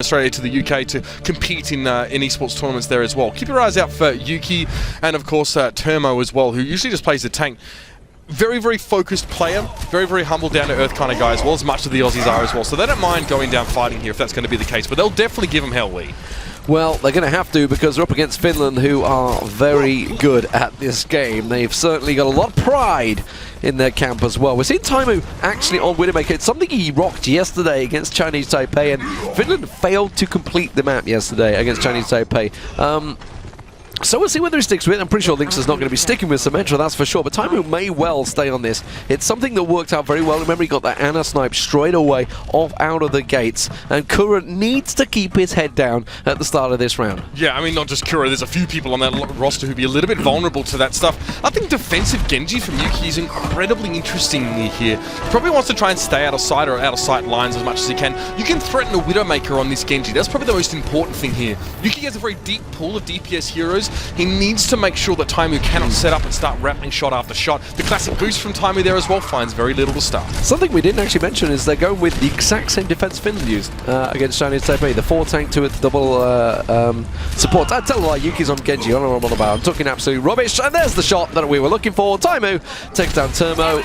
Australia to the UK to compete in esports tournaments there as well. Keep your eyes out for Yuki and of course Termo as well, who usually just plays the tank. Very, very focused player, very, very humble, down-to-earth kind of guy as well, as much of the Aussies are as well. So they don't mind going down fighting here if that's going to be the case, but they'll definitely give them hell, Lee. Well, they're going to have to because they're up against Finland, who are very good at this game. They've certainly got a lot of pride in their camp as well. We're seeing Taimou actually on Widowmaker. It's something he rocked yesterday against Chinese Taipei, and Finland failed to complete the map yesterday against Chinese Taipei. So we'll see whether he sticks with it. I'm pretty sure LiNkzr's not going to be sticking with Symmetra, that's for sure. But Taimou may well stay on this. It's something that worked out very well. Remember, he got that Ana snipe straight away off out of the gates. And Kura needs to keep his head down at the start of this round. Yeah, I mean, not just Kura. There's a few people on that roster who'd be a little bit vulnerable to that stuff. I think defensive Genji from Yuki is incredibly interesting here. Probably wants to try and stay out of sight or out of sight lines as much as he can. You can threaten a Widowmaker on this Genji. That's probably the most important thing here. Yuki has a very deep pool of DPS heroes. He needs to make sure that Taimou cannot set up and start rappelling shot after shot. The classic boost from Taimou there as well finds very little to start. Something we didn't actually mention is they're going with the exact same defense Finland used against Chinese Taipei. The 4 tank to its double support. I tell you what, Yuki's on Genji. I don't know what I'm on about. I'm talking absolute rubbish. And there's the shot that we were looking for. Taimou takes down Termo.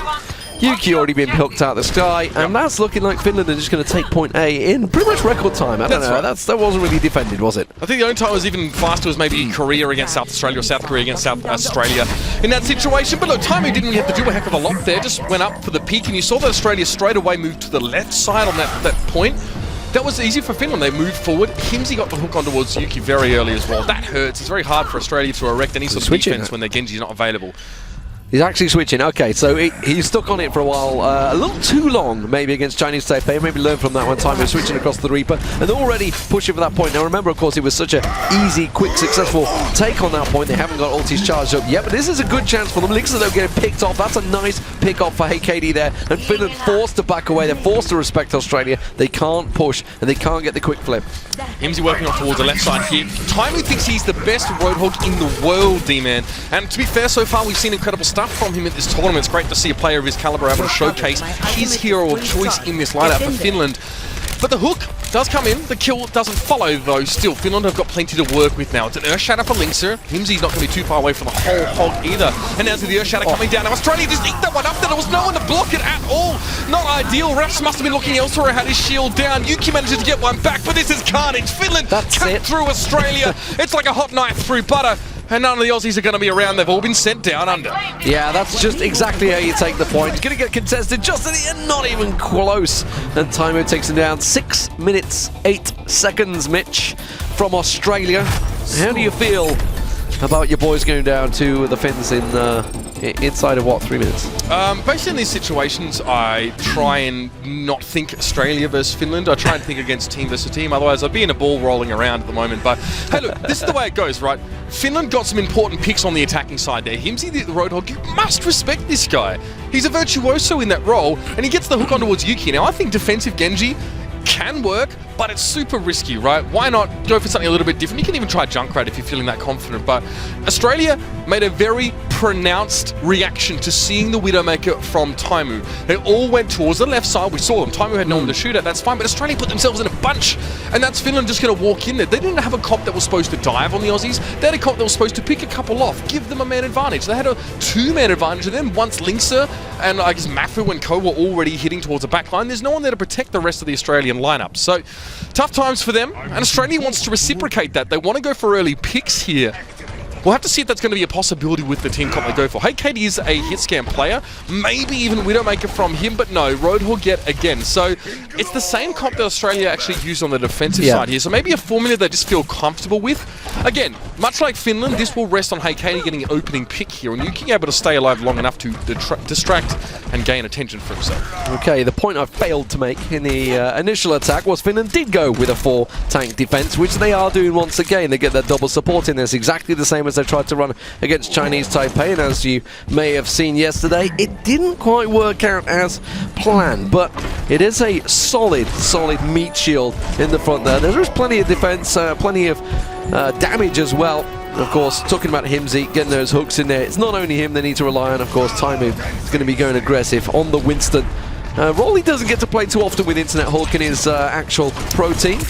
Yuki already been hooked out the sky, and that's looking like Finland are just going to take point A in pretty much record time. I don't know, that wasn't really defended, was it? I think the only time it was even faster was maybe Korea against South Australia or South Korea against South Australia in that situation. But look, Taimou didn't have to do a heck of a lot there, just went up for the peak, and you saw that Australia straight away moved to the left side on that point. That was easy for Finland. They moved forward. Hymzi got the hook on towards Yuki very early as well. That hurts. It's very hard for Australia to erect any sort of defense when their Genji is not available. He's actually switching. Okay, so he's stuck on it for a while, a little too long maybe against Chinese Taipei. Maybe learn from that one time. We're switching across the Reaper and already pushing for that point. Now remember, of course, it was such a easy, quick, successful take on that point. They haven't got ultis charged up yet, but this is a good chance for them. LiNkzr though getting picked off. That's a nice pick off for HeyKatie there, and Finland forced to back away. They're forced to respect Australia. They can't push and they can't get the quick flip. Hymzi working off towards the left side here. Taimou thinks he's the best Roadhog in the world, D-Man. And to be fair, so far we've seen incredible stuff from him at this tournament. It's great to see a player of his caliber able to showcase his hero of choice in this lineup for Finland. But the hook does come in, the kill doesn't follow though. Still, Finland have got plenty to work with now. It's an Earth Shatter for LiNkzr. Hymzi's not going to be too far away from the whole hog either. And now to the Earth Shatter coming down. Now Australia just eat that one up. There was no one to block it at all. Not ideal. Refz must have been looking elsewhere, had his shield down. Yuki manages to get one back, but this is carnage. Finland cut through Australia. It's like a hot knife through butter. And none of the Aussies are going to be around. They've all been sent down under. Yeah, that's just exactly how you take the point. Going to get contested just at the end, not even close. And Taimou takes him down. 6 minutes, 8 seconds, Mitch, from Australia. How do you feel about your boys going down to the Finns in inside of what, 3 minutes? Basically in these situations, I try and not think Australia versus Finland. I try and think against team versus team. Otherwise, I'd be in a ball rolling around at the moment. But hey, look, this is the way it goes, right? Finland got some important picks on the attacking side there. Hymzi, the Roadhog, you must respect this guy. He's a virtuoso in that role, and he gets the hook on towards Yuki. Now, I think defensive Genji can work, but it's super risky, right? Why not go for something a little bit different? You can even try Junkrat if you're feeling that confident, but Australia made a very pronounced reaction to seeing the Widowmaker from Taimou. They all went towards the left side. We saw them. Taimou had no one to shoot at. That's fine, but Australia put themselves in a bunch, and that's Finland just going to walk in there. They didn't have a comp that was supposed to dive on the Aussies. They had a comp that was supposed to pick a couple off, give them a man advantage. They had a 2-man advantage, and then once LiNkzr and I guess Mafu and Co were already hitting towards the back line, there's no one there to protect the rest of the Australian lineup. So tough times for them, and Australia wants to reciprocate that. They want to go for early picks here. We'll have to see if that's going to be a possibility with the team comp they go for. HeyKatie is a hit scan player, maybe even Widowmaker from him, but no, Roadhog yet again. So it's the same comp that Australia actually used on the defensive side here. So maybe a formula they just feel comfortable with. Again, much like Finland, this will rest on HeyKatie getting an opening pick here, and Yuki able to stay alive long enough to distract and gain attention for himself. Okay, the point I failed to make in the initial attack was Finland did go with a 4-tank defense, which they are doing once again. They get that double support in there. It's exactly the same as they tried to run against Chinese Taipei, and as you may have seen yesterday, it didn't quite work out as planned, but it is a solid meat shield in the front there. There is plenty of defense, plenty of damage as well. Of course, talking about Hymzi, getting those hooks in there, it's not only him they need to rely on. Of course, Taimou is going to be going aggressive on the Winston. Rolly doesn't get to play too often with Internet Hulk in his actual pro team.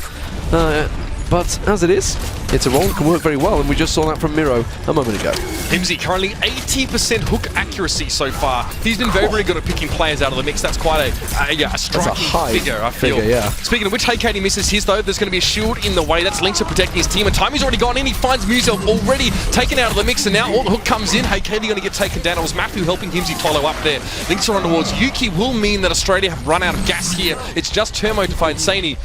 But as it is, it's a roll, can work very well, and we just saw that from Miro a moment ago. Hymzi currently 80% hook accuracy so far. He's been very, very good at picking players out of the mix. That's quite a striking figure, I feel. Yeah. Speaking of which, HeyKatie misses his though. There's going to be a shield in the way. That's LiNkzr protecting his team, and Taimou's already gone in. He finds Muselk already taken out of the mix, and now all the hook comes in. HeyKatie going to get taken down. It was mafu helping Hymzi follow up there. LiNkzr on towards yuki will mean that Australia have run out of gas here. It's just termo to find Tseini.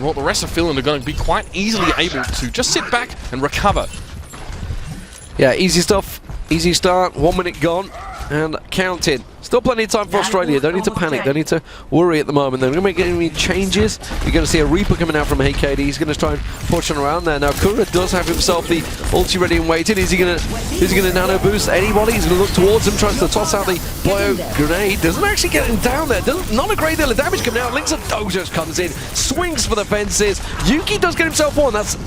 Well, the rest of Finland are going to be quite easily able to just sit back and recover. Yeah, easy stuff, easy start, 1 minute gone, and counting. Still plenty of time for Australia. Don't need to panic, don't need to worry at the moment. They're going to make any changes. You're going to see a Reaper coming out from HeyKatie. He's going to try and push on around there. Now Kura does have himself the ulti ready and waiting. Is he going to nano boost anybody? He's going to look towards him, tries to toss out the bio grenade. Doesn't actually get him down there. Not a great deal of damage coming out. LiNkzr Dojo comes in, swings for the fences. Yuki does get himself one. That's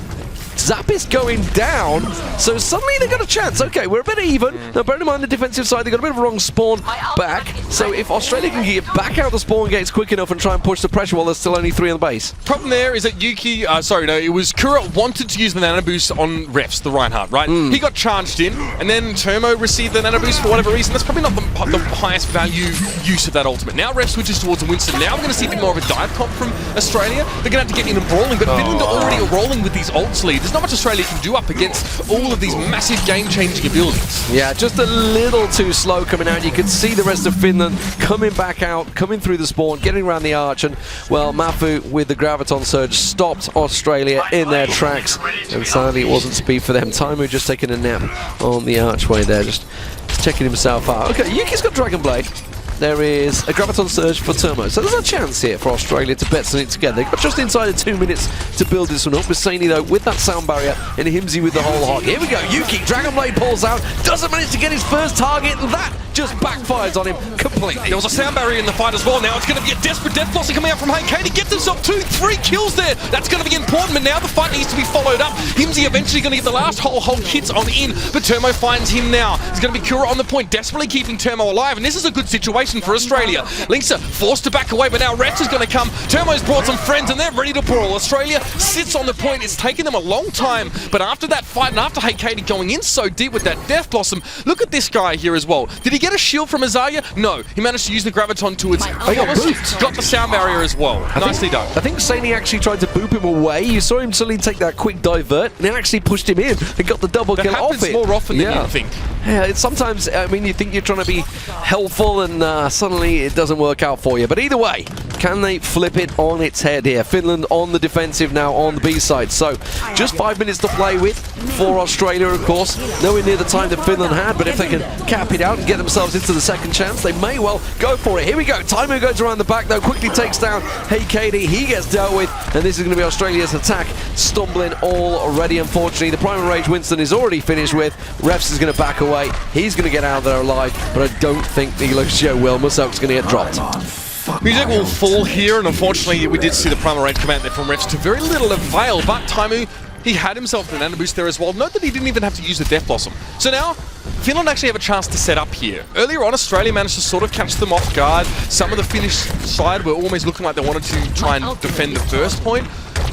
zappis going down, so suddenly they got a chance. Okay, we're a bit even. Now, bearing in mind the defensive side, they got a bit of a wrong spawn back. So if Australia can get back out the spawn gates quick enough and try and push the pressure while there's still only 3 on the base. Problem there is that it was Kura wanted to use the nano boost on Refz, the Reinhardt, right? He got charged in, and then Termo received the nano boost for whatever reason. That's probably not the highest value use of that ultimate. Now Refz switches towards the Winston. Now we're going to see a bit more of a dive comp from Australia. They're going to have to get in and brawling, but Finland are already rolling with these ults lead. There's not much Australia can do up against all of these massive game-changing abilities. Yeah, just a little too slow coming out. You can see the rest of Finland coming back out, coming through the spawn, getting around the arch, and, well, mafu with the Graviton Surge stopped Australia in their tracks, and sadly it wasn't speed for them. Taimou just taking a nap on the archway there, just checking himself out. Okay, Yuki's got Dragon Blade. There is a Graviton Surge for Termo. So there's a chance here for Australia to bet something together. They've got just inside of 2 minutes to build this one up. With Tseini, though, with that sound barrier, and Hymzi with the whole hog. Here we go. Yuki, Dragon Blade pulls out, doesn't manage to get his first target, and that just backfires on him completely. There was a sound barrier in the fight as well. Now it's going to be a desperate death flossing coming out from HeyKatie. Gets himself 2-3 kills there. That's going to be important, but now the fight needs to be followed up. Hymzi eventually going to get the last whole hits on in, but Termo finds him now. It's going to be Kura on the point, desperately keeping Termo alive, and this is a good situation for Australia. LiNkzr forced to back away, but now Refz is going to come. Termo's brought some friends, and they're ready to brawl. Australia sits on the point. It's taken them a long time, but after that fight, and after HeyKatie going in so deep with that Death Blossom, look at this guy here as well. Did he get a shield from Azalea? No. He managed to use the Graviton to its got the sound barrier as well. Nicely done. I think Tseini actually tried to boop him away. You saw him suddenly take that quick divert, and it actually pushed him in and got the double kill off it. That happens more often than you think. Yeah, it's sometimes, I mean, you think you're trying to be helpful, and suddenly it doesn't work out for you. But either way, can they flip it on its head here? Finland on the defensive now on the B side. So just 5 minutes to play with for Australia, of course. Nowhere near the time that Finland had, but if they can cap it out and get themselves into the second chance, they may well go for it. Here we go. Taimou goes around the back, though, quickly takes down HeyKatie. He gets dealt with, and this is going to be Australia's attack stumbling already, unfortunately. The Primal Rage Winston is already finished with. Refz is going to back away. He's going to get out of there alive, but I don't think the Lucio will. Muselk's going to get dropped. Muselk will fall here, and unfortunately we did see the Primal Rage come out there from Refz to very little avail, but Taimou, he had himself an nano boost there as well. Note that he didn't even have to use the Death Blossom. So now, Finland actually have a chance to set up here. Earlier on, Australia managed to sort of catch them off guard. Some of the Finnish side were almost looking like they wanted to try and defend the first point.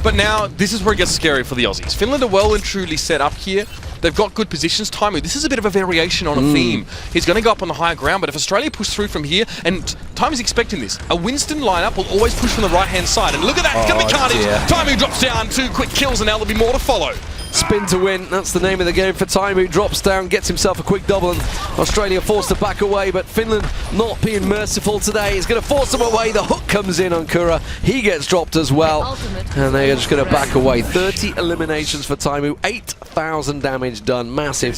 But now, this is where it gets scary for the Aussies. Finland are well and truly set up here. They've got good positions. Taimou, this is a bit of a variation on a theme. He's going to go up on the higher ground, but if Australia push through from here, and Taimou's expecting this, a Winston lineup will always push from the right-hand side. And look at that, it's going to be carnage. Taimou drops down, 2 quick kills, and now there'll be more to follow. Spin to win, that's the name of the game for Taimou. Drops down, gets himself a quick double, and Australia forced to back away, but Finland not being merciful today. He's going to force them away. The hook comes in on Kura. He gets dropped as well, and they are just going to back away. 30 eliminations for Taimou, 8,000 damage done. Massive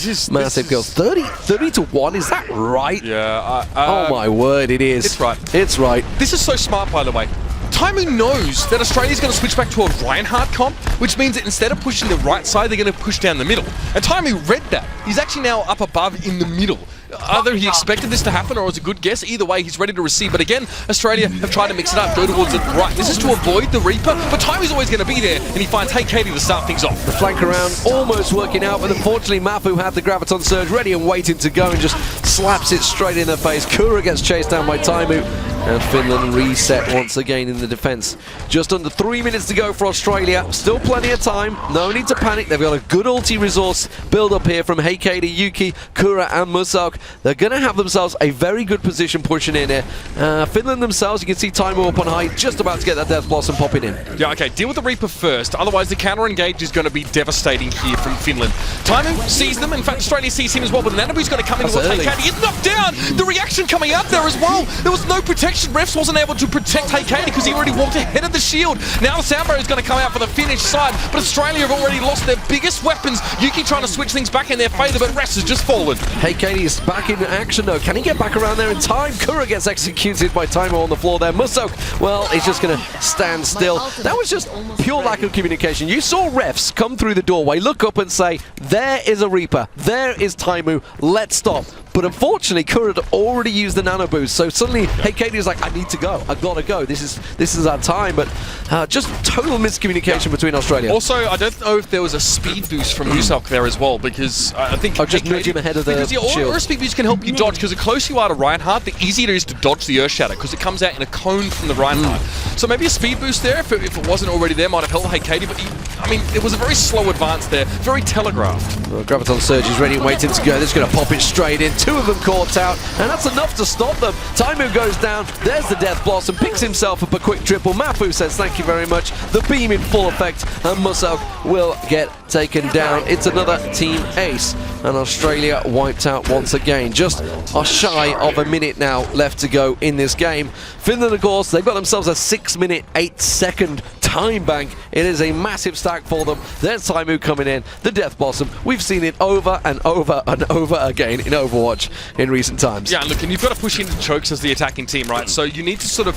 kills. 30 to 1, is that right? Yeah. Oh my word, it is. It's right. It's right. This is so smart, by the way. Taimou knows that Australia's going to switch back to a Reinhardt comp, which means that instead of pushing the right side, they're going to push down the middle. And Taimou read that. He's actually now up above in the middle. Either he expected this to happen or it was a good guess. Either way, he's ready to receive. But again, Australia have tried to mix it up, go towards the right. This is to avoid the Reaper, but Taimou's always going to be there, and he finds HeyKatie to start things off. The flank around almost working out, but unfortunately mafu had the Graviton Surge ready and waiting to go and just slaps it straight in the face. Kura gets chased down by Taimou. And Finland reset once again in the defense. Just under 3 minutes to go for Australia. Still plenty of time. No need to panic. They've got a good ulti resource build up here from HeyKatie, Yuki, Kura and Muselk. They're going to have themselves a very good position pushing in here. Finland themselves, you can see Taimou up on high, just about to get that Death Blossom popping in. Yeah, okay, deal with the Reaper first. Otherwise, the counter-engage is going to be devastating here from Finland. Taimou sees them. In fact, Australia sees him as well, but Anubi's going to come in with HeyKatie. He's knocked down! The reaction coming out there as well. There was no protection. Refz wasn't able to protect HeyKatie because he already walked ahead of the shield. Now the sound barrier is going to come out for the Finnish side, but Australia have already lost their biggest weapons. Yuki trying to switch things back in their favour, but Refz has just fallen. HeyKatie is back in action though. Can he get back around there in time? Kura gets executed by Taimou on the floor there. Muselk, well, he's just going to stand still. That was just pure lack of communication. You saw Refz come through the doorway, look up and say, there is a Reaper, there is Taimou, let's stop. But unfortunately, Kura had already used the nano boost, so suddenly HeyKatie is like, I need to go, I've got to go, this is our time. But just total miscommunication between Australia. Also, I don't know if there was a speed boost from Muselk there as well, because I think just nudge him ahead of the shield. Or a speed boost can help you dodge, because the closer you are to Reinhardt, the easier it is to dodge the Earth Shatter, because it comes out in a cone from the Reinhardt. So maybe a speed boost there, if it wasn't already there, might have helped HeyKatie, but I mean, it was a very slow advance there, very telegraphed. Well, Graviton Surge is ready and waiting to go. They're just going to pop it straight in. Two of them caught out, and that's enough to stop them. Taimou goes down. There's the Death Blossom, picks himself up a quick triple. Mafu says thank you very much. The beam in full effect, and Muselk will get taken down. It's another team ace, and Australia wiped out once again. Just shy of a minute now left to go in this game. Finland, of course, they've got themselves a 6-minute, 8-second time bank. It is a massive stack for them. There's Taimou coming in, the Death Blossom. We've seen it over and over and over again in Overwatch in recent times. Yeah, look, and you've got to push into chokes as the attacking team, right? So you need to sort of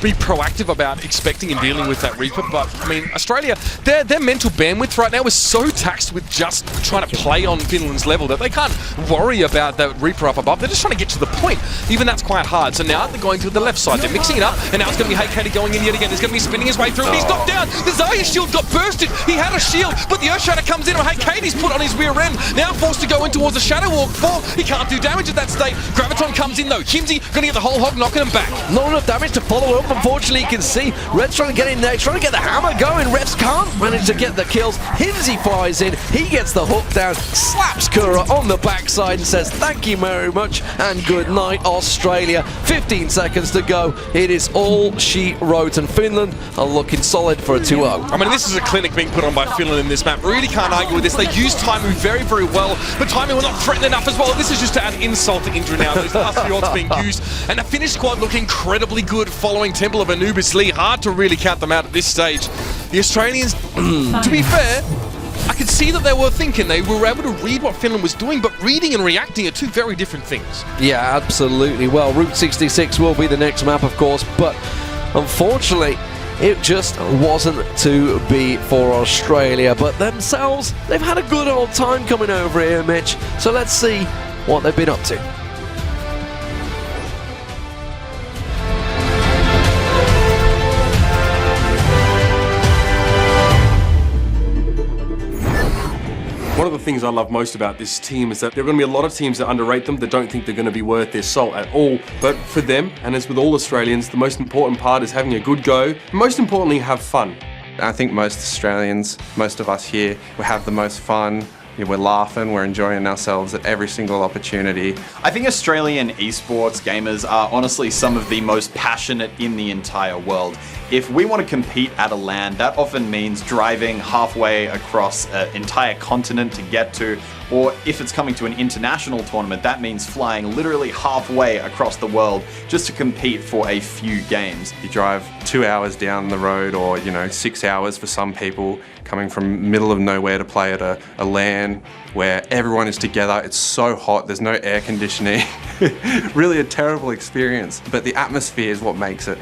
be proactive about expecting and dealing with that Reaper. But I mean, Australia, their mental bandwidth right now is so taxed with just trying to play on Finland's level that they can't worry about that Reaper up above. They're just trying to get to the point. Even that's quite hard. So now they're going to the left side. They're mixing it up, and now it's going to be HeyKatie going in yet again. He's going to be spinning his way through, and he's knocked down. The Zarya shield got bursted. He had a shield, but the Earthshatter comes in, and HeyKatie's put on his rear end. Now forced to go in towards the Shadow Walk 4. He can't do damage at that state. Graviton comes in though. Hymzi going to get the whole hog, knocking him back. Not enough damage to follow up. Unfortunately, you can see Red's trying to get in there, trying to get the hammer going. Refz can't manage to get the kills. Hymzi flies in, he gets the hook down, slaps Kura on the backside and says thank you very much and good night, Australia. 15 seconds to go. It is all she wrote, and Finland are looking solid for a 2-0. I mean, this is a clinic being put on by Finland in this map. Really can't argue with this. They use Taimou very, very well, but Taimou will not threaten enough as well. This is just to add insult to injury now. These last 3 ults being used, and the Finnish squad look incredibly good following Temple of Anubi's lead. Hard to really count them out at this stage. The Australians, to be fair, I could see that they were thinking, they were able to read what Finland was doing, but reading and reacting are two very different things. Yeah, absolutely. Well, Route 66 will be the next map, of course, but unfortunately, it just wasn't to be for Australia. But themselves, they've had a good old time coming over here, Mitch. So let's see what they've been up to. One of the things I love most about this team is that there are going to be a lot of teams that underrate them, that don't think they're going to be worth their salt at all. But for them, and as with all Australians, the most important part is having a good go, and most importantly, have fun. I think most Australians, most of us here, we have the most fun. We're laughing, we're enjoying ourselves at every single opportunity. I think Australian esports gamers are honestly some of the most passionate in the entire world. If we want to compete at a LAN, that often means driving halfway across an entire continent to get to, or if it's coming to an international tournament, that means flying literally halfway across the world just to compete for a few games. You drive 2 hours down the road, or 6 hours for some people, coming from middle of nowhere to play at a LAN where everyone is together. It's so hot, there's no air conditioning. Really a terrible experience, but the atmosphere is what makes it.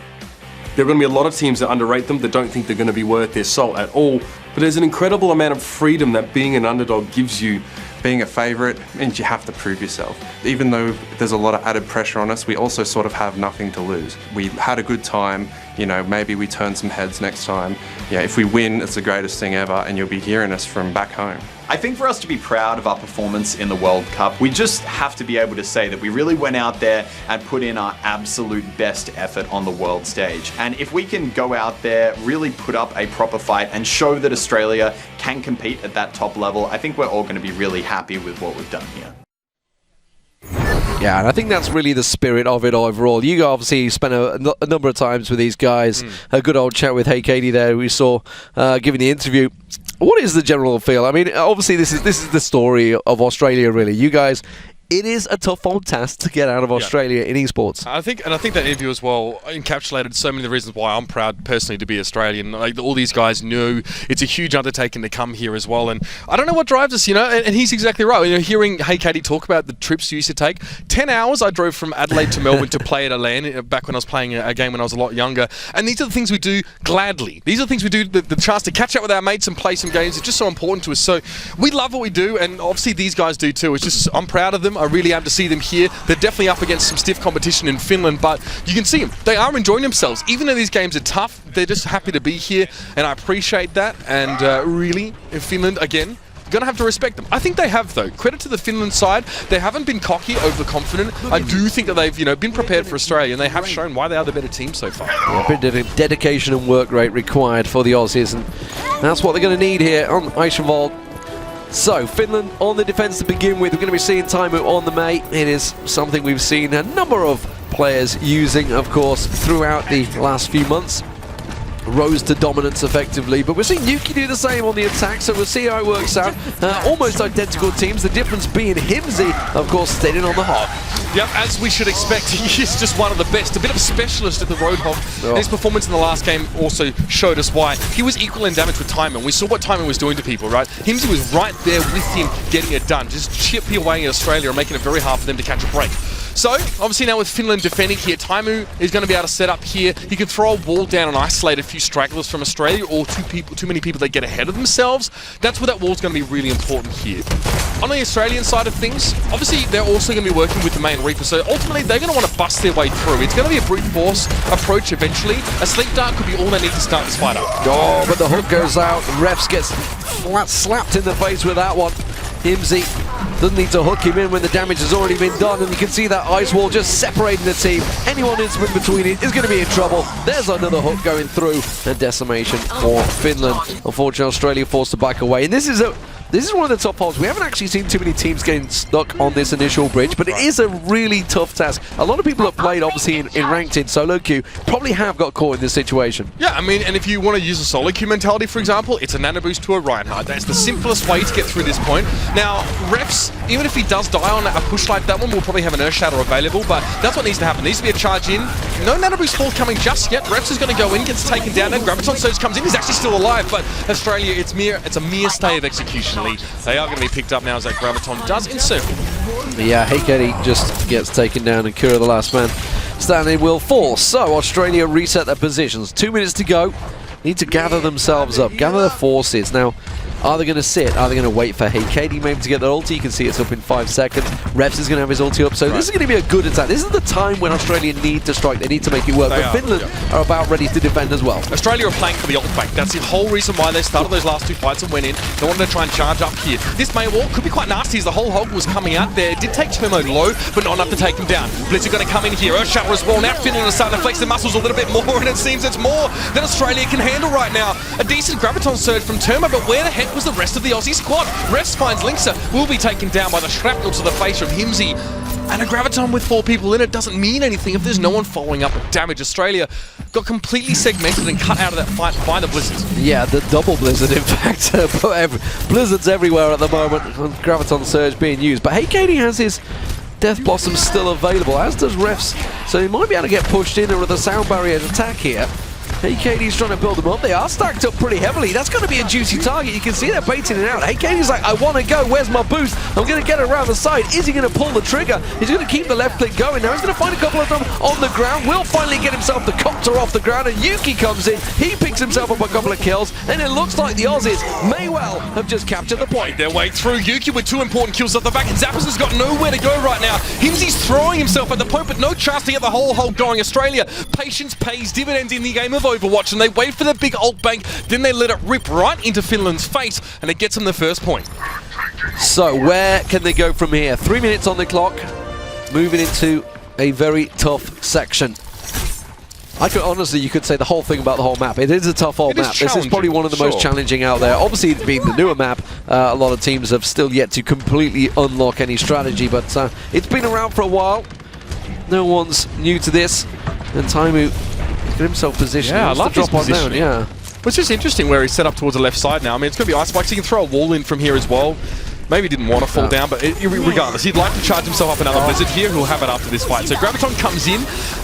There are going to be a lot of teams that underrate them, that don't think they're going to be worth their salt at all. But there's an incredible amount of freedom that being an underdog gives you. Being a favourite means you have to prove yourself. Even though there's a lot of added pressure on us, we also sort of have nothing to lose. We had a good time, you know, maybe we turn some heads next time. Yeah, if we win, it's the greatest thing ever, and you'll be hearing us from back home. I think for us to be proud of our performance in the World Cup, we just have to be able to say that we really went out there and put in our absolute best effort on the world stage. And if we can go out there, really put up a proper fight and show that Australia can compete at that top level, I think we're all going to be really happy with what we've done here. Yeah, and I think that's really the spirit of it overall. You obviously spent a number of times with these guys. A good old chat with HeyKatie there, we saw giving the interview. What is the general feel? I mean, obviously this is the story of Australia, really. You guys, it is a tough old task to get out of Australia in esports. I think that interview as well encapsulated so many of the reasons why I'm proud personally to be Australian. Like, all these guys knew it's a huge undertaking to come here as well, and I don't know what drives us, you know. And he's exactly right. You know, hearing HeyKatie talk about the trips you used to take, 10 hours I drove from Adelaide to Melbourne to play at a LAN back when I was playing a game when I was a lot younger. And these are the things we do gladly. These are the things we do. The chance to catch up with our mates and play some games is just so important to us. So we love what we do, and obviously these guys do too. It's just, I'm proud of them. I really am to see them here. They're definitely up against some stiff competition in Finland, but you can see them. They are enjoying themselves. Even though these games are tough, they're just happy to be here, and I appreciate that. And really, in Finland, again, gonna have to respect them. I think they have, though. Credit to the Finland side. They haven't been cocky, overconfident. I do think that they've, you know, been prepared for Australia, and they have shown why they are the better team so far. Yeah, a bit of dedication and work rate required for the Aussies, and that's what they're going to need here on Hymzi. So, Finland on the defense to begin with. We're going to be seeing Taimou on the mate. It is something we've seen a number of players using, of course, throughout the last few months. Rose to dominance effectively, but we're seeing Yuki do the same on the attack, so we'll see how it works out. Almost identical teams, the difference being Hymzi, of course, stayed in on the hog. Yep, as we should expect, he is just one of the best. A bit of a specialist at the Roadhog. Oh. His performance in the last game also showed us why. He was equal in damage with Taimou. We saw what Taimou was doing to people, right? Hymzi was right there with him getting it done, just chip away in Australia and making it very hard for them to catch a break. So, obviously now with Finland defending here, Taimou is going to be able to set up here. He can throw a wall down and isolate a few stragglers from Australia, or too many people that get ahead of themselves. That's where that wall's going to be really important here. On the Australian side of things, obviously they're also going to be working with the main Reaper, so ultimately they're going to want to bust their way through. It's going to be a brute force approach eventually. A sleep dart could be all they need to start this fight up. Oh, but the hook goes out. Refz gets flat slapped in the face with that one. Hymzi doesn't need to hook him in when the damage has already been done, and you can see that ice wall just separating the team. Anyone in between it is going to be in trouble. There's another hook going through, and decimation for Finland. Unfortunately, Australia forced to back away, and this is one of the top holes. We haven't actually seen too many teams getting stuck on this initial bridge, but it is a really tough task. A lot of people that played, obviously, in ranked in solo queue probably have got caught in this situation. Yeah, I mean, and if you want to use a solo queue mentality, for example, it's a nano boost to a Reinhardt. That's the simplest way to get through this point. Now, Refz, even if he does die on a push like that one, we'll probably have an Earth Shatter available, but that's what needs to happen. There needs to be a charge in. No nano boost fall coming just yet. Refz is going to go in, gets taken down, and Graviton Surge comes in. He's actually still alive, but Australia, it's a mere stay of execution lead. They are going to be picked up now as that Graviton does encircle. Yeah, HeyKatie just gets taken down, and Kura, the last man standing, will fall. So Australia reset their positions. 2 minutes to go. Need to gather themselves up, gather their forces. Now, are they going to sit? Are they going to wait for HeyKatie maybe to get their ulti? You can see it's up in 5 seconds. Refz is going to have his ulti up, so this is going to be a good attack. This is the time when Australia need to strike. They need to make it work, but Finland are about ready to defend as well. Australia are playing for the ult bank. That's the whole reason why they started those last two fights and went in. They wanted to try and charge up here. This May wall could be quite nasty as the whole hog was coming out there. It did take Termo low, but not enough to take him down. Blitz are going to come in here. Earth Shatter as well. Now Finland is starting to flex their muscles a little bit more, and it seems it's more than Australia can handle right now. A decent Graviton Surge from Termo, but where the heck was the rest of the Aussie squad? Refz finds LiNkzr, will be taken down by the shrapnel to the face of Hymzi. And a Graviton with 4 people in it doesn't mean anything if there's no one following up with damage. Australia got completely segmented and cut out of that fight by the Blizzards. Yeah, the double Blizzard, in fact. Blizzards everywhere at the moment. Graviton Surge being used. But HeyKatie has his Death Blossom still available, as does Refz. So he might be able to get pushed in with a sound barrier attack here. HeyKatie's trying to build them up. They are stacked up pretty heavily. That's going to be a juicy target. You can see they're baiting it out. HeyKatie's like, I want to go. Where's my boost? I'm going to get around the side. Is he going to pull the trigger? He's going to keep the left click going. Now he's going to find a couple of them on the ground. Will finally get himself the copter off the ground, and Yuki comes in. He picks himself up a couple of kills, and it looks like the Aussies may well have just captured the point. Their way through. Yuki with 2 important kills off the back, and zappis has got nowhere to go right now. Hymzi's throwing himself at the point, but no chance to get the whole hold going. Australia, patience pays dividends in the game of Overwatch, and they wait for the big ult bank, then they let it rip right into Finland's face, and it gets them the first point. So where can they go from here? 3 minutes on the clock, moving into a very tough section. I could honestly, you could say the whole thing about the whole map. It is a tough old map. This is probably one of the most challenging out there. Obviously, being the newer map, a lot of teams have still yet to completely unlock any strategy, but it's been around for a while. No one's new to this, and Taimou got himself positioned. Yeah, I love his position. Yeah. It's just interesting where he's set up towards the left side now. I mean, it's going to be ice spikes. He can throw a wall in from here as well. Maybe didn't want to fall down, but regardless, he'd like to charge himself up another Blizzard here. He'll have it after this fight. So Graviton comes in.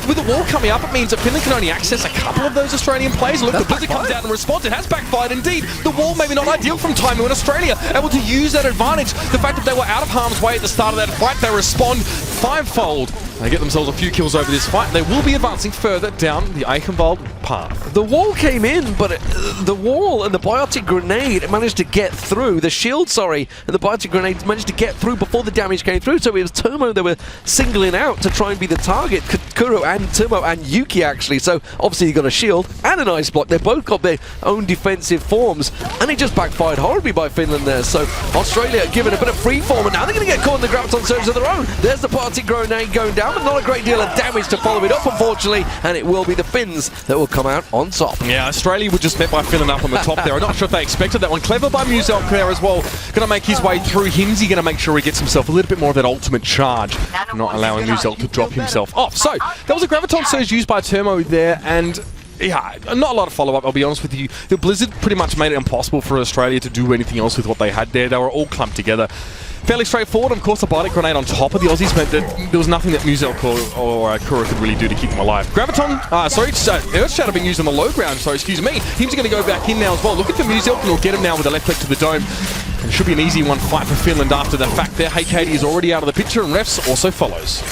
With the wall coming up, it means that Finland can only access a couple of those Australian players. Look, the Blizzard comes out and responds. It has backfired indeed. The wall maybe not ideal from Taimou in Australia. Able to use that advantage. The fact that they were out of harm's way at the start of that fight, they respond fivefold. They get themselves a few kills over this fight. They will be advancing further down the Aichenwald path. The wall came in, but the wall and the biotic grenade managed to get through. The shield, sorry, and the biotic grenade managed to get through before the damage came through. So it was Termo they were singling out to try and be the target. Kura and Termo and Yuki, actually. So obviously he got a shield and an ice block. They both got their own defensive forms, and it just backfired horribly by Finland there. So Australia given a bit of free form, and now they're going to get caught in the Graviton surge of their own. There's the biotic grenade going down, but not a great deal of damage to follow it up, unfortunately, and it will be the Finns that will come out on top. Yeah, Australia were just met by Finland up on the top there. I'm not sure if they expected that one. Clever by Muselk there as well. Going to make his way through. Hymzi going to make sure he gets himself a little bit more of that ultimate charge, not allowing Muselk to drop himself off. So, that was a Graviton surge used by Termo there, and yeah, not a lot of follow-up, I'll be honest with you. The Blizzard pretty much made it impossible for Australia to do anything else with what they had there. They were all clumped together. Fairly straightforward. Of course, the biotic grenade on top of the Aussies meant that there was nothing that Muselk or Kura could really do to keep them alive. Graviton, Earthshatter being used on the low ground, so excuse me. Hymzi going to go back in now as well. Looking for Muselk, and he'll get him now with the left click to the dome. And it should be an easy one fight for Finland after the fact there. HeyKatie is already out of the picture, and Refz also follows.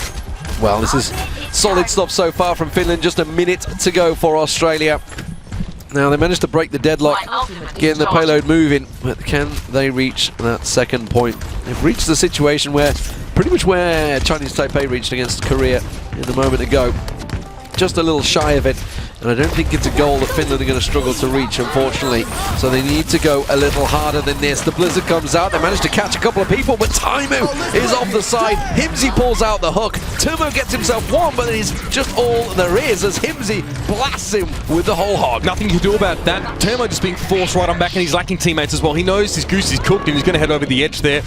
Well, this is solid stuff so far from Finland. Just a minute to go for Australia. Now, they managed to break the deadlock, getting the payload moving, but can they reach that second point? They've reached the situation where, pretty much where Chinese Taipei reached against Korea in the moment ago. Just a little shy of it, and I don't think it's a goal that Finland are going to struggle to reach, unfortunately. So they need to go a little harder than this. The Blizzard comes out, they managed to catch a couple of people, but Taimou is off the side. Hymzi pulls out the hook. Termo gets himself one, but it's just all there is as Hymzi blasts him with the whole hog. Nothing you can do about that. Termo just being forced right on back, and he's lacking teammates as well. He knows his goose is cooked, and he's going to head over the edge there.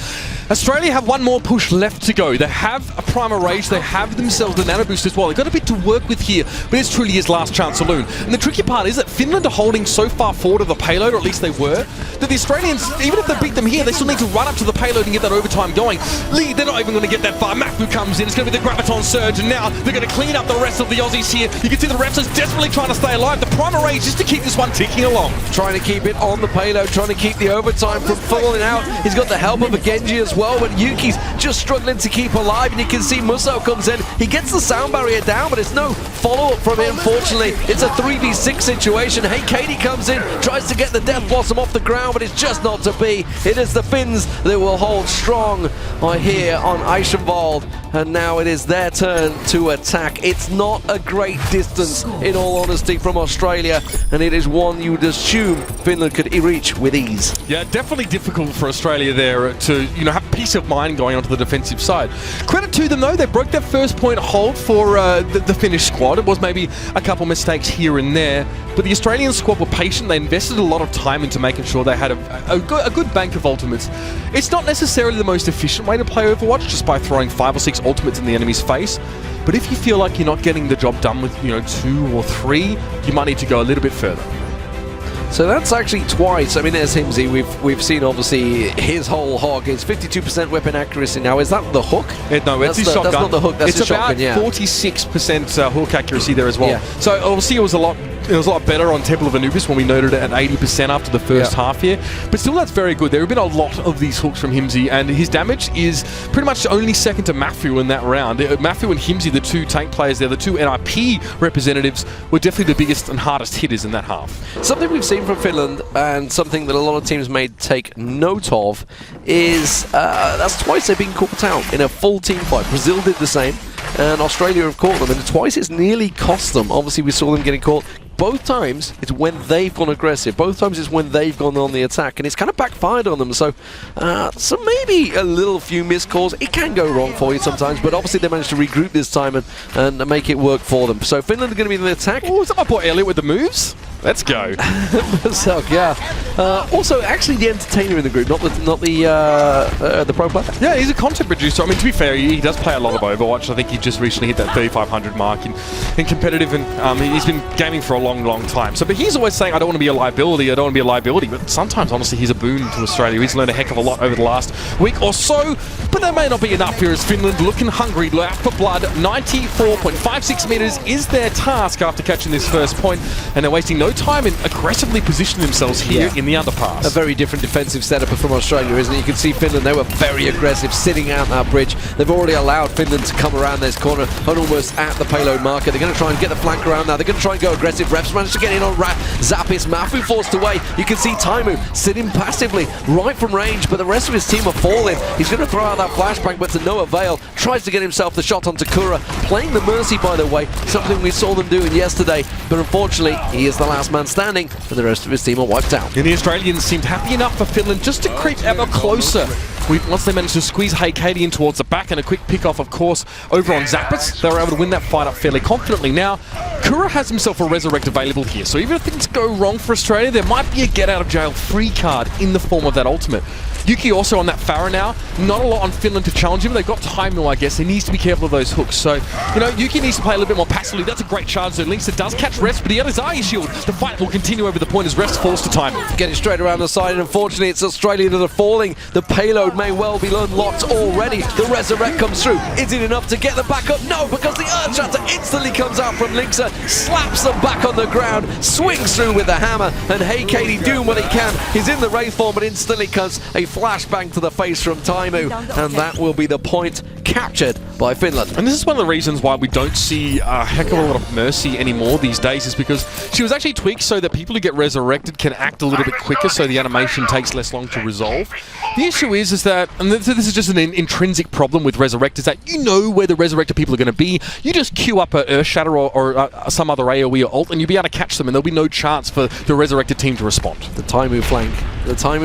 Australia have one more push left to go. They have a Primal Rage, they have themselves the Nano Boost as well. They've got a bit to work with here, but it's truly his last chance saloon. And the tricky part is that Finland are holding so far forward of the payload, or at least they were, that the Australians, even if they beat them here, they still need to run up to the payload and get that overtime going. They're not even going to get that far. Mafu comes in, it's going to be the Graviton surge, and now they're going to clean up the rest of the Aussies here. You can see the Refz is desperately trying to stay alive. The Primal Rage just to keep this one ticking along. Trying to keep it on the payload, trying to keep the overtime from falling out. He's got the help of a Genji as well, but Yuki's just struggling to keep alive, and you can see Muselk comes in. He gets the sound barrier down, but it's no follow-up from him, unfortunately. It's a 3v6 situation. HeyKatie comes in, tries to get the Death Blossom off the ground, but it's just not to be. It is the Finns that will hold strong here on Aichenwald, and now it is their turn to attack. It's not a great distance, in all honesty, from Australia, and it is one you would assume Finland could reach with ease. Yeah, definitely difficult for Australia there to, have peace of mind going onto the defensive side. Credit to them though, they broke that first point hold for the Finnish squad. It was maybe a couple mistakes here and there, but the Australian squad were patient. They invested a lot of time into making sure they had a good bank of ultimates. It's not necessarily the most efficient way to play Overwatch, just by throwing 5 or 6 ultimates in the enemy's face. But if you feel like you're not getting the job done with 2 or 3, you might need to go a little bit further. So that's actually twice. I mean, there's Hymzi. We've seen obviously his whole hog. It's 52% weapon accuracy now. Is that the hook? No, it's his shotgun. That's not the hook. That's it's his shotgun. It's about 46% hook accuracy there as well. Yeah. So obviously it was a lot it was a lot better on Temple of Anubis when we noted it at 80% after the first half here. But still, that's very good. There have been a lot of these hooks from Hymzi, and his damage is pretty much only second to mafu in that round. Mafu and Hymzi, the two tank players there, the two NIP representatives, were definitely the biggest and hardest hitters in that half. Something we've seen from Finland, and something that a lot of teams may take note of, is that's twice they've been caught out in a full team fight. Brazil did the same, and Australia have caught them, and twice it's nearly cost them. Obviously, we saw them getting caught. Both times, it's when they've gone aggressive. Both times, it's when they've gone on the attack, and it's kind of backfired on them. So maybe a little few missed calls. It can go wrong for you sometimes, but obviously they managed to regroup this time and make it work for them. So Finland are going to be in the attack. Oh, is that my boy Elliot with the moves? Let's go. Muselk, yeah. Also, actually, the entertainer in the group, not the pro player. Yeah, he's a content producer. I mean, to be fair, he does play a lot of Overwatch. I think he just recently hit that 3,500 mark in competitive, and he's been gaming for a long time. So, but he's always saying, I don't want to be a liability, I don't want to be a liability. But sometimes, honestly, he's a boon to Australia. He's learned a heck of a lot over the last week or so. But that may not be enough here as Finland looking hungry, out for blood. 94.56 meters is their task after catching this first point, and they're wasting no time in aggressively positioning themselves here in the underpass. A very different defensive setup from Australia, isn't it? You can see Finland, they were very aggressive, sitting out that bridge. They've already allowed Finland to come around this corner and almost at the payload marker. They're going to try and get the flank around now. They're going to try and go aggressive. Refz managed to get in on zappis. Mafu forced away. You can see Taimou sitting passively right from range, but the rest of his team are falling. He's going to throw out that flashbang, but to no avail. Tries to get himself the shot onto Kura, playing the Mercy, by the way, something we saw them doing yesterday, but unfortunately, he is the last man standing, and the rest of his team are wiped out. And the Australians seemed happy enough for Finland just to creep ever closer. Once they managed to squeeze HeyKatie in towards the back, and a quick pick-off, of course, over on zappis, they were able to win that fight up fairly confidently. Now, Kura has himself a Resurrect available here, so even if things go wrong for Australia, there might be a get-out-of-jail-free card in the form of that ultimate. Yuki also on that Farah now. Not a lot on Finland to challenge him. They've got Taimou, I guess. He needs to be careful of those hooks. So, you know, Yuki needs to play a little bit more passively. That's a great charge. So LiNkzr does catch Refz, but he had his eye shield. The fight will continue over the point as Refz falls to Taimou. Getting straight around the side, and unfortunately, it's Australia that are falling. The payload may well be unlocked already. The Resurrect comes through. Is it enough to get the backup? No, because the Earth Shatter instantly comes out from LiNkzr, slaps them back on the ground, swings through with the hammer, and HeyKatie doing what he can. He's in the Wraith form, but instantly comes a flashbang to the face from Taimou, and that will be the point captured by Finland. And this is one of the reasons why we don't see a heck of a lot of Mercy anymore these days, is because she was actually tweaked so that people who get resurrected can act a little bit quicker, so the animation takes less long to resolve. The issue is that, and this is just an intrinsic problem with Resurrect, is that you know where the resurrected people are going to be. You just queue up a Earth Shatter or some other AoE or ult, and you'll be able to catch them, and there'll be no chance for the resurrected team to respond. The Taimou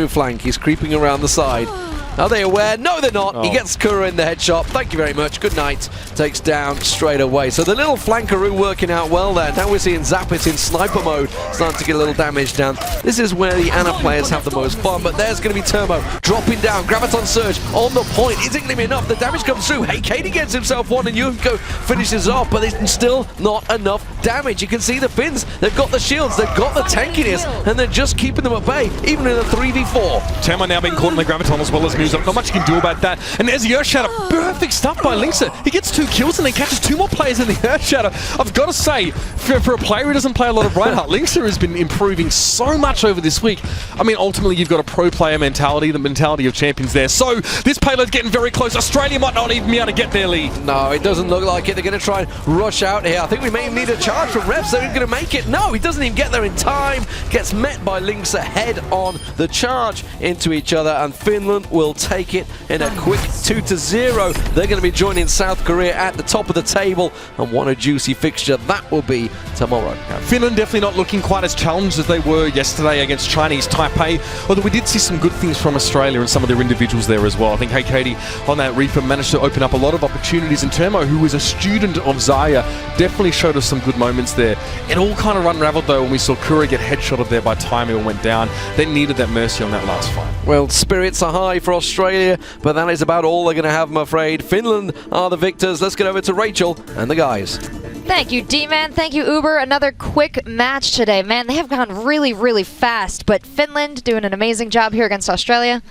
flank, he's creeping around the side. Are they aware? No, they're not. He gets Kura in the headshot. Thank you very much. Good night. Takes down straight away. So the little flankaroo working out well there. Now we're seeing zappis in sniper mode, starting to get a little damage down. This is where the Ana players have the most fun, but there's going to be Termo dropping down. Graviton Surge on the point. Isn't going to be enough. The damage comes through. HeyKatie gets himself one, and Yuki finishes off, but it's still not enough damage. You can see the Finns. They've got the shields. They've got the tankiness, and they're just keeping them at bay, even in a 3v4. Termo now being caught in the Graviton as well as Muselk. Not much you can do about that. And there's the Earth Shatter. Perfect stuff by LiNkzr. He gets 2 kills and then catches 2 more players in the Earth Shatter. I've got to say, for a player who doesn't play a lot of Reinhardt, LiNkzr has been improving so much over this week. I mean, ultimately, you've got a pro player mentality, the mentality of champions there. So this payload's getting very close. Australia might not even be able to get their lead. No, it doesn't look like it. They're going to try and rush out here. I think we may need a charge from Refz. They're going to make it. No, he doesn't even get there in time. Gets met by LiNkzr head on. The charge into each other, and Finland will take it in a quick 2-0. They're going to be joining South Korea at the top of the table, and what a juicy fixture that will be tomorrow. Finland definitely not looking quite as challenged as they were yesterday against Chinese Taipei, although we did see some good things from Australia and some of their individuals there as well. I think HeyKatie on that Reaper managed to open up a lot of opportunities, and Termo, who was a student of Zaya, definitely showed us some good moments there. It all kind of unraveled though when we saw Kura get headshotted there by Taimou and went down. They needed that mercy on that last fight. Well, spirits are high for Australia, but that is about all they're going to have, I'm afraid. Finland are the victors. Let's get over to Rachel and the guys. Thank you, D-Man. Thank you, Uber. Another quick match today. Man, they have gone really, really fast, but Finland doing an amazing job here against Australia.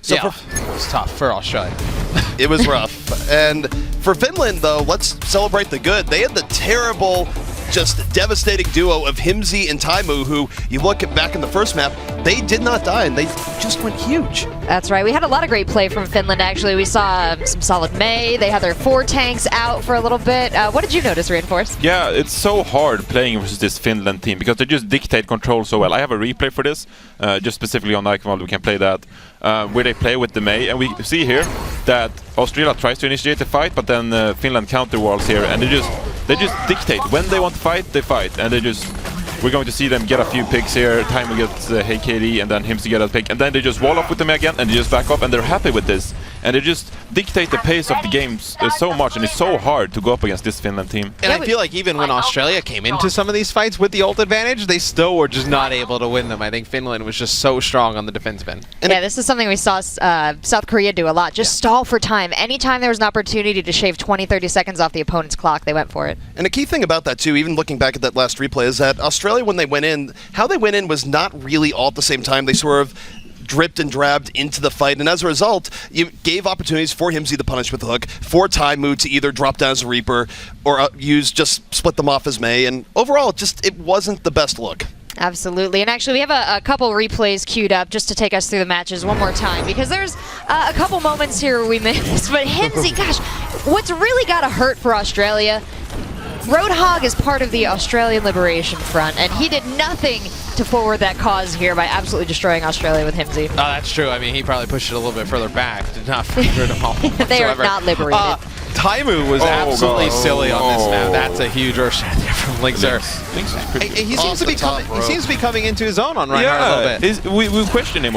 So yeah, it was tough for Australia. It was rough. And for Finland, though, let's celebrate the good. They had the terrible just devastating duo of Hymzi and Taimou, who you look at back in the first map, they did not die and they just went huge. That's right. We had a lot of great play from Finland, actually. We saw some solid May. They had their 4 tanks out for a little bit. What did you notice, Reinforce? Yeah, it's so hard playing versus this Finland team because they just dictate control so well. I have a replay for this, just specifically on Iconvalve. We can play that, where they play with the May. And we see here that Australia tries to initiate the fight, but then Finland counter walls here, and they just dictate. When they want to fight, they fight. And we're going to see them get a few picks here. Taimou gets HeyKatie, and then Hymzi get a pick, and then they just wall up with them again, and they just back up, and they're happy with this. And they just dictate the pace of the games so much, and it's so hard to go up against this Finland team. And I feel like even when Australia came into some of these fights with the ult advantage, they still were just not able to win them. I think Finland was just so strong on the defense bin. Yeah, this is something we saw South Korea do a lot. Just stall for time. Anytime there was an opportunity to shave 20, 30 seconds off the opponent's clock, they went for it. And a key thing about that, too, even looking back at that last replay, is that Australia, when they went in, how they went in was not really all at the same time. They sort of dripped and drabbed into the fight, and as a result, you gave opportunities for Hymzi to punish with hook, for Taimou to either drop down as a Reaper or just split them off as May, and overall, it wasn't the best look. Absolutely. And actually, we have a couple replays queued up just to take us through the matches one more time, because there's a couple moments here we missed. But Hymzi, gosh, what's really got to hurt for Australia, Roadhog is part of the Australian Liberation Front, and he did nothing to forward that cause here by absolutely destroying Australia with Hymzi. Oh, that's true. I mean, he probably pushed it a little bit further back. Did not favor them all. They are not liberated. Taimou was absolutely silly on this map. That's a huge rush from LiNkzr. He seems to be coming into his own on Reinhardt a little bit. We question him